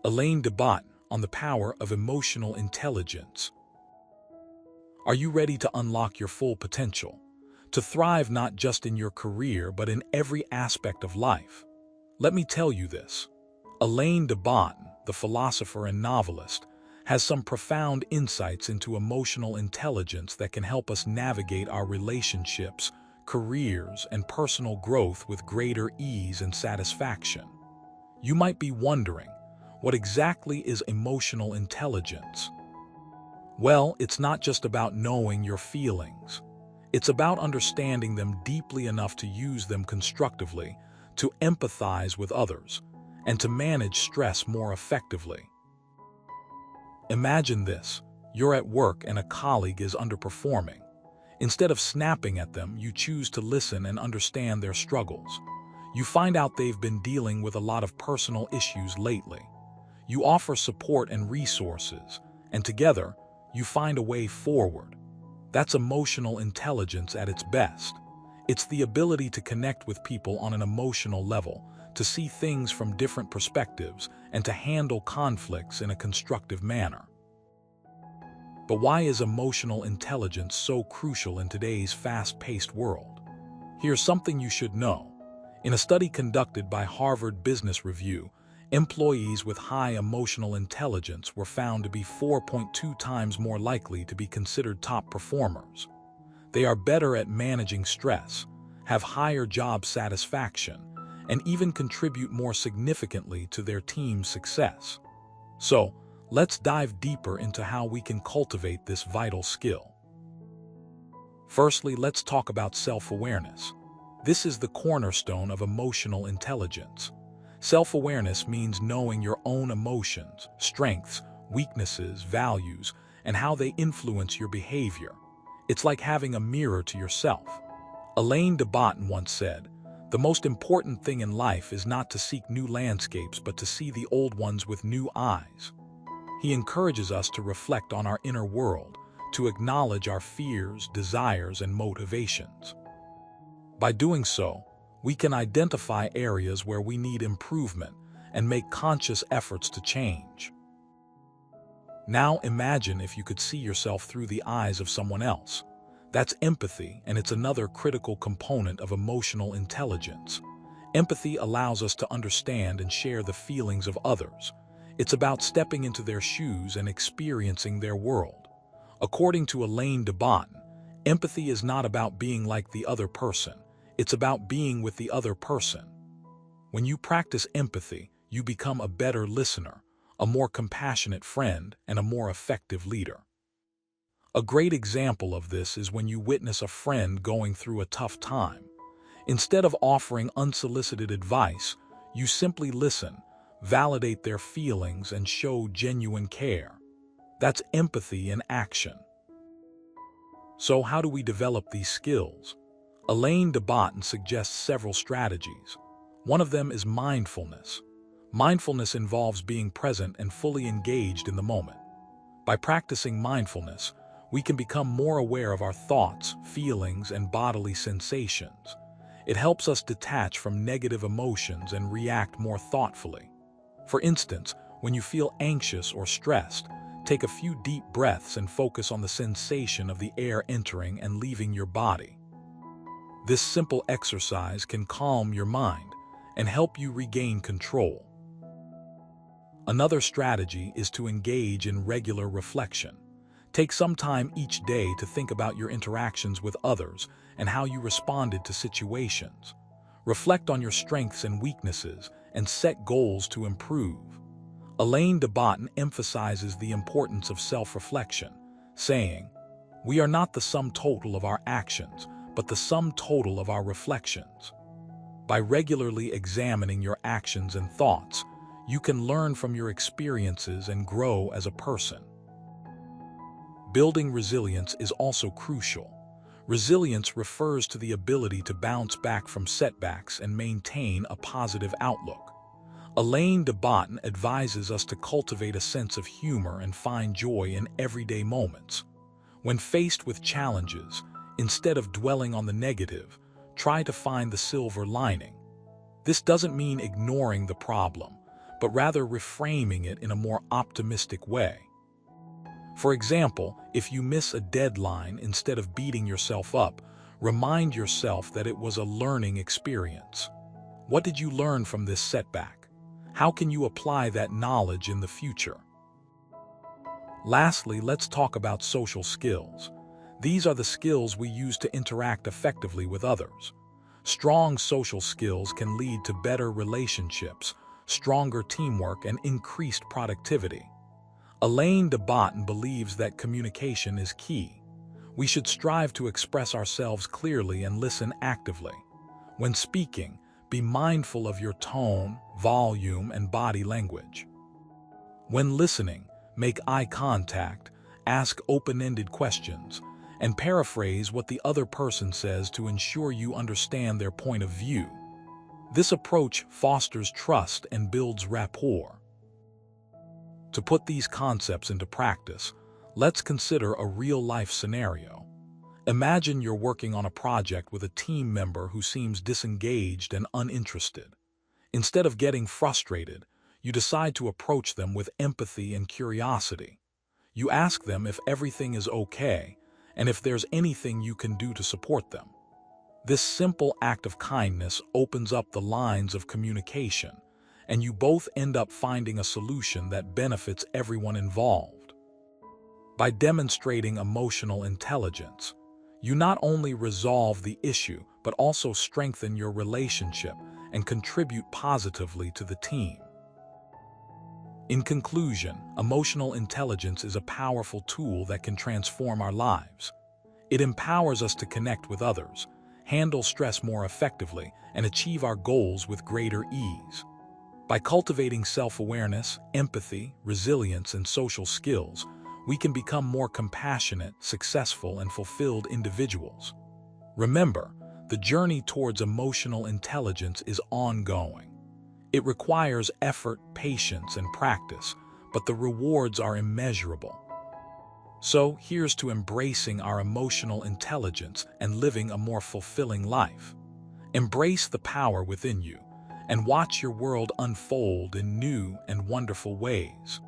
Alain De Botton on the power of emotional intelligence. Are you ready to unlock your full potential? To thrive not just in your career but in every aspect of life? Let me tell you this. Alain De Botton, the philosopher and novelist, has some profound insights into emotional intelligence that can help us navigate our relationships, careers, and personal growth with greater ease and satisfaction. You might be wondering, what exactly is emotional intelligence? Well, it's not just about knowing your feelings. It's about understanding them deeply enough to use them constructively, to empathize with others, and to manage stress more effectively. Imagine this. You're at work and a colleague is underperforming. Instead of snapping at them, you choose to listen and understand their struggles. You find out they've been dealing with a lot of personal issues lately. You offer support and resources, and together, you find a way forward. That's emotional intelligence at its best. It's the ability to connect with people on an emotional level, to see things from different perspectives, and to handle conflicts in a constructive manner. But why is emotional intelligence so crucial in today's fast-paced world? Here's something you should know. In a study conducted by Harvard Business Review, employees with high emotional intelligence were found to be 4.2 times more likely to be considered top performers. They are better at managing stress, have higher job satisfaction, and even contribute more significantly to their team's success. So, let's dive deeper into how we can cultivate this vital skill. Firstly, let's talk about self-awareness. This is the cornerstone of emotional intelligence. Self-awareness means knowing your own emotions, strengths, weaknesses, values, and how they influence your behavior. It's like having a mirror to yourself. Alain De Botton once said, "The most important thing in life is not to seek new landscapes but to see the old ones with new eyes." He encourages us to reflect on our inner world, to acknowledge our fears, desires, and motivations. By doing so, we can identify areas where we need improvement and make conscious efforts to change. Now imagine if you could see yourself through the eyes of someone else. That's empathy, and it's another critical component of emotional intelligence. Empathy allows us to understand and share the feelings of others. It's about stepping into their shoes and experiencing their world. According to Alain De Botton, empathy is not about being like the other person. It's about being with the other person. When you practice empathy, you become a better listener, a more compassionate friend, and a more effective leader. A great example of this is when you witness a friend going through a tough time. Instead of offering unsolicited advice, you simply listen, validate their feelings, and show genuine care. That's empathy in action. So how do we develop these skills? Alain De Botton suggests several strategies. One of them is mindfulness. Mindfulness involves being present and fully engaged in the moment. By practicing mindfulness, we can become more aware of our thoughts, feelings, and bodily sensations. It helps us detach from negative emotions and react more thoughtfully. For instance, when you feel anxious or stressed, take a few deep breaths and focus on the sensation of the air entering and leaving your body. This simple exercise can calm your mind and help you regain control. Another strategy is to engage in regular reflection. Take some time each day to think about your interactions with others and how you responded to situations. Reflect on your strengths and weaknesses and set goals to improve. Alain De Botton emphasizes the importance of self-reflection, saying, "We are not the sum total of our actions, but the sum total of our reflections." By regularly examining your actions and thoughts, you can learn from your experiences and grow as a person. Building resilience is also crucial. Resilience refers to the ability to bounce back from setbacks and maintain a positive outlook. Alain De Botton advises us to cultivate a sense of humor and find joy in everyday moments. When faced with challenges, instead of dwelling on the negative, try to find the silver lining. This doesn't mean ignoring the problem, but rather reframing it in a more optimistic way. For example, if you miss a deadline, instead of beating yourself up, remind yourself that it was a learning experience. What did you learn from this setback? How can you apply that knowledge in the future? Lastly, let's talk about social skills. These are the skills we use to interact effectively with others. Strong social skills can lead to better relationships, stronger teamwork, and increased productivity. Alain De Botton believes that communication is key. We should strive to express ourselves clearly and listen actively. When speaking, be mindful of your tone, volume, and body language. When listening, make eye contact, ask open-ended questions, and paraphrase what the other person says to ensure you understand their point of view. This approach fosters trust and builds rapport. To put these concepts into practice, let's consider a real-life scenario. Imagine you're working on a project with a team member who seems disengaged and uninterested. Instead of getting frustrated, you decide to approach them with empathy and curiosity. You ask them if everything is okay and if there's anything you can do to support them. This simple act of kindness opens up the lines of communication, and you both end up finding a solution that benefits everyone involved. By demonstrating emotional intelligence, you not only resolve the issue, but also strengthen your relationship and contribute positively to the team. In conclusion, emotional intelligence is a powerful tool that can transform our lives. It empowers us to connect with others, handle stress more effectively, and achieve our goals with greater ease. By cultivating self-awareness, empathy, resilience, and social skills, we can become more compassionate, successful, and fulfilled individuals. Remember, the journey towards emotional intelligence is ongoing. It requires effort, patience, and practice, but the rewards are immeasurable. So, here's to embracing our emotional intelligence and living a more fulfilling life. Embrace the power within you and watch your world unfold in new and wonderful ways.